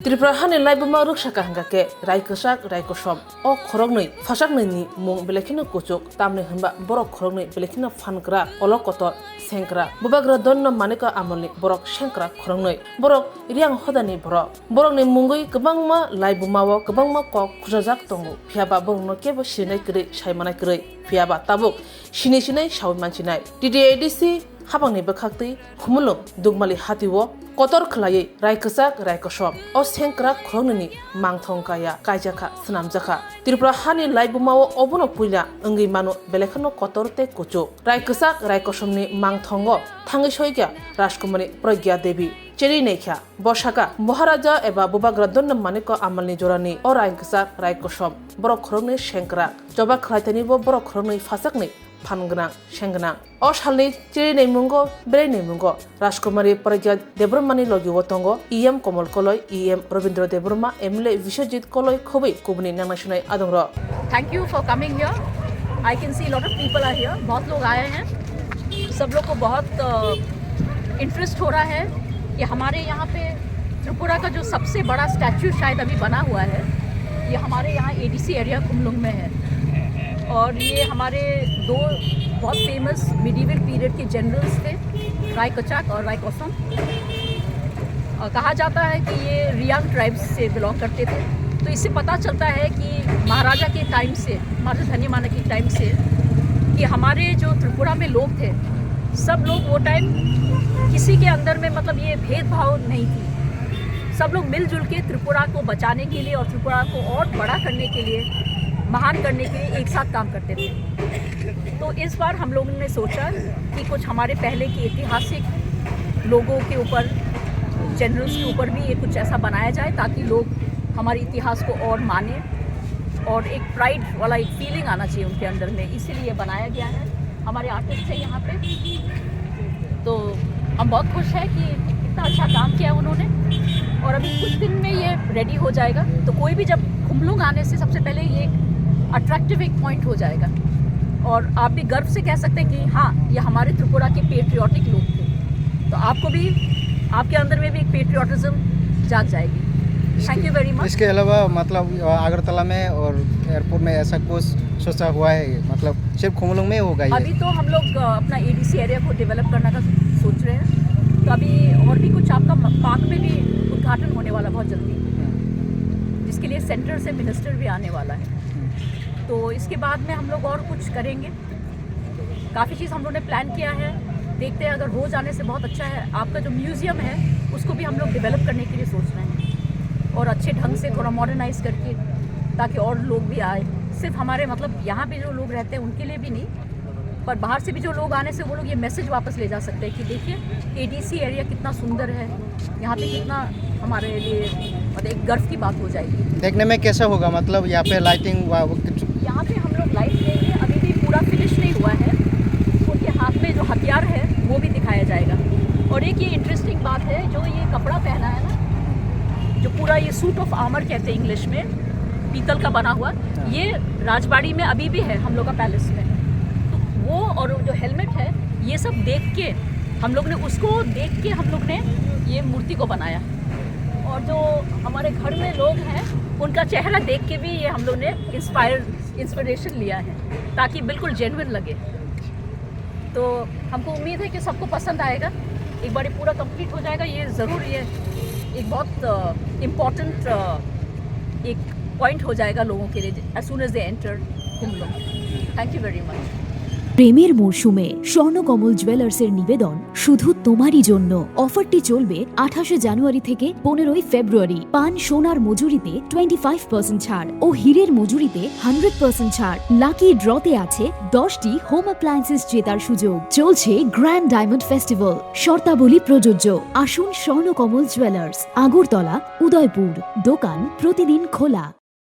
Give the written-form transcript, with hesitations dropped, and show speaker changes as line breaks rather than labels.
त्रिपुरा हानि लाइबुमा रुकसाका हंगाके रायकोसाक रायकोसम ओ खरगनै फासाकनैनि मुं बेलेखिनो कुचुक तामनै हनबा बरक खरगनै बेलेखिनो फानग्रा अलकतर सेंग्रा बुबाग्रा दन्न मानिका आमलनि बरक सेंग्रा खरगनै बरक रियां हदानि बरकनि मुंगै गोबांमा लाइबुमाव गोबांमा कक खुजाजाक दंगो फियाबा बरनो केबो सिनाय करै सायमानाय करै फियाबा ताबुक सिनै सावै मानसिनाय DDADC हाबांनि बखाक्तै खुमुलुं दुगमालि हातिवो कतर खलायै रायकोसाक रायकोसम ओ सेंग्रा खरगनैनि मांथंकाया कायजाखा सनामजाखा त्रिपुरा हानि लाइबुमाव अबनो पुइला अंगै मानु बेलेखनो कतरते कुचु रायकोसाक रायकोसमनि मांथंगो थाङै सयग्या राजकुमारी प्रज्ञा देवी चेरी नेख्या बसाका महाराजा एबा बुबाग्रा दन्न मानिक आमलनि जरानि ओ रायकोसाक रायकोसम बर खरगनै सेंग्रा जबा खलायतनिबो बर खरगनै फासाकनै फानगोनां सेंगोनां ओ सालनि चेरी मुंगो बेरे मुंगो राजकुमारी प्रज्ञा देब्रमानि लगिवो तंगो EM Kamal Kalai EM Rabindra Debbarma MLA Biswajit Kalai खबै कुबनि नांनासुनाय आदंर।
Thank you for coming here. I can see lot of people are here. बहुत लोग आए हैं। सब लोग को बहुत इंटरेस्ट हो रहा है कि हमारे यहाँ पे त्रिपुरा का जो सबसे बड़ा स्टैचू शायद अभी बना हुआ है ये हमारे यहाँ ADC एरिया कुमलुंग में है और ये हमारे दो बहुत फेमस मिडीवल पीरियड के जनरल्स थे रायकोचाक और रायकोसम। कहा जाता है कि ये रियांग ट्राइब्स से बिलोंग करते थे। तो इससे पता चलता है कि महाराजा के टाइम से महाराजा धन्यमाना के टाइम से कि हमारे जो त्रिपुरा में लोग थे सब लोग वो टाइम किसी के अंदर में मतलब ये भेदभाव नहीं थी। सब लोग मिलजुल के त्रिपुरा को बचाने के लिए और त्रिपुरा को और बड़ा करने के लिए महान करने के लिए एक साथ काम करते थे। तो इस बार हम लोगों ने सोचा कि कुछ हमारे पहले के ऐतिहासिक लोगों के ऊपर जनरल्स के ऊपर भी ये कुछ ऐसा बनाया जाए ताकि लोग हमारे इतिहास को और माने और एक प्राइड वाला एक फीलिंग आना चाहिए उनके अंदर में, इसीलिए बनाया गया है। हमारे आर्टिस्ट हैं यहाँ पे तो हम बहुत खुश हैं कि इतना अच्छा काम किया उन्होंने और अभी कुछ दिन में ये रेडी हो जाएगा। तो कोई भी जब कुमलुंग आने से सबसे पहले ये अट्रैक्टिव एक पॉइंट हो जाएगा और आप भी गर्व से कह सकते हैं कि हाँ ये हमारे त्रिपुरा के पेट्रियाटिक लोग थे। तो आपको भी आपके अंदर में भी एक पेट्रियाटिज्म जाग जाएगी। Thank you very much.
इसके अलावा मतलब अगरतला में और एयरपोर्ट में ऐसा कुछ सोचा हुआ है मतलब सिर्फ कुमलुंग में होगा ये?
अभी तो हम लोग अपना ADC एरिया को डेवलप करने का सोच रहे हैं। तो अभी और भी कुछ आपका पार्क में भी उद्घाटन होने वाला बहुत जल्दी जिसके लिए सेंटर से मिनिस्टर भी आने वाला है। तो इसके बाद में हम लोग और कुछ करेंगे। काफ़ी चीज़ हम लोगों ने प्लान किया है, देखते हैं अगर हो जाने से बहुत अच्छा है। आपका जो म्यूज़ियम है उसको भी हम लोग डेवलप करने के लिए सोच रहे हैं और अच्छे ढंग से थोड़ा मॉडर्नाइज करके ताकि और लोग भी आए। सिर्फ हमारे मतलब यहाँ पे जो लोग रहते हैं उनके लिए भी नहीं पर बाहर से भी जो लोग आने से वो लोग ये मैसेज वापस ले जा सकते हैं कि देखिए ADC एरिया कितना सुंदर है, यहाँ पे कितना हमारे लिए मतलब एक गर्व की बात हो जाएगी।
देखने में कैसा होगा मतलब यहाँ पे लाइटिंग?
यहाँ पे हम लोग लाइट देंगे, अभी भी पूरा फिनिश नहीं हुआ है। उनके हाथ में जो हथियार है वो भी दिखाया जाएगा। और एक ये इंटरेस्टिंग बात है जो ये कपड़ा पहना है ना, जो पूरा ये सूट ऑफ आर्मर कहते हैं इंग्लिश में, पीतल का बना हुआ, ये राजबाड़ी में अभी भी है हम लोग का पैलेस में। तो वो और जो हेलमेट है ये सब देख के हम लोग ने उसको देख के हम लोग ने ये मूर्ति को बनाया और जो हमारे घर में लोग हैं उनका चेहरा देख के भी ये हम लोग ने इंस्पिरेशन लिया है ताकि बिल्कुल जेन्युइन लगे। तो हमको उम्मीद है कि सबको पसंद आएगा। एक बार ये पूरा कंप्लीट हो जाएगा ये ज़रूर ये एक बहुत इम्पॉर्टेंट एक पॉइंट हो जाएगा लोगों के लिए as soon as they enter Khumulwng. Thank you very much.
প্রেমের মরশুমে স্বর্ণকমল জুয়েলার্সের নিবেদন শুধু তোমারই জন্য। অফারটি চলবে 28 জানুয়ারি থেকে 15 ফেব্রুয়ারি। পান সোনার মজুরিতে 25% ছাড় ও হীরের মজুরিতে 100% ছাড়। লাকি ড্রতে আছে 10টি হোম অ্যাপ্লায়েন্সেস জেতার সুযোগ। চলছে গ্র্যান্ড ডায়মন্ড ফেস্টিভ্যাল। শর্তাবলী প্রযোজ্য। আসুন স্বর্ণকমল জুয়েলার্স, আগরতলা, উদয়পুর। দোকান প্রতিদিন খোলা।